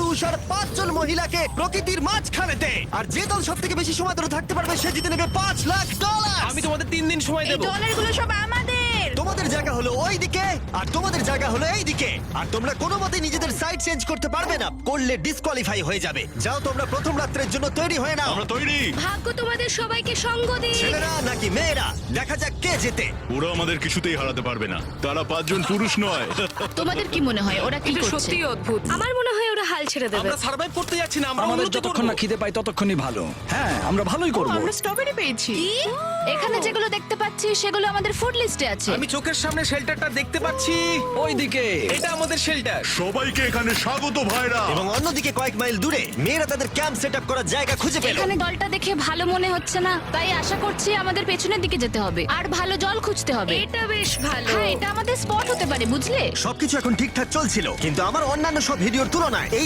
পুরুষ আর 5 জন মহিলাকে প্রকৃতির মাঝখানেতে। আর যে দল সব থেকে বেশি সময় ধরে থাকতে পারবে সে জিতে নেবে $5,00,000। আমি তোমাদের 3 দিন সময় এই দেবো। ডলারগুলো সব আমাদের। তোমাদের জায়গা হলো ওই দিকে আর তোমাদের জায়গা হলো এই দিকে। আর তোমরা কোনো মতে নিজেদের সাইড চেঞ্জ করতে পারবে না, করলে ডিসকোয়ালিফাই হয়ে যাবে। যাও তোমরা প্রথম রাত্রের জন্য তৈরি হয়ে নাও। আমরা তৈরি। ভাগ্য তোমাদের সবাইকে সঙ্গ দিক। ছেলেরা নাকি মেয়েরা, দেখা যাক কে জেতে। ওরা আমাদের কিছুতেই হারাতে পারবে না, তারা 5 জন পুরুষ নয়। তোমাদের কি মনে হয় ওরা কি এটা করছে? সত্যি অদ্ভুত। আমার মনে হয় ওরা হাল ছেড়ে দেবে। আমরা সার্ভাইভ করতে যাচ্ছি না, আমরা আমাদের উন্নতি যতক্ষণ করব। না খিদে পাই ততক্ষণই ভালো। হ্যাঁ, আমরা ভালোই করব। আমরা স্ট্রবেরি পেয়েছি। কি? এখানে যেগুলো দেখতে পাচ্ছি সেগুলো আমাদের ফুড লিস্টে আছে। আমি চোখের সামনে শেল্টারটা দেখতে পাচ্ছি। ওইদিকে এটা আমাদের শেল্টার। সবাইকে এখানে স্বাগত ভাইরা। এবং অন্যদিকে কয়েক মাইল দূরে মেয়েরা তাদের ক্যাম্প সেট আপ করার জায়গা খুঁজে পেল। এখানে দলটা দেখে ভালো মনে হচ্ছে না, তাই আশা করছি আমাদের পেছনের দিকে যেতে হবে আর ভালো জল খুঁজতে হবে। এটা বেশ ভালো। হ্যাঁ, এটা আমাদের স্পট হতে পারে, বুঝলে? সবকিছু এখন ঠিকঠাক চলছিল, কিন্তু আমার অন্যান্য সব ভিডিওর তুলনায় এই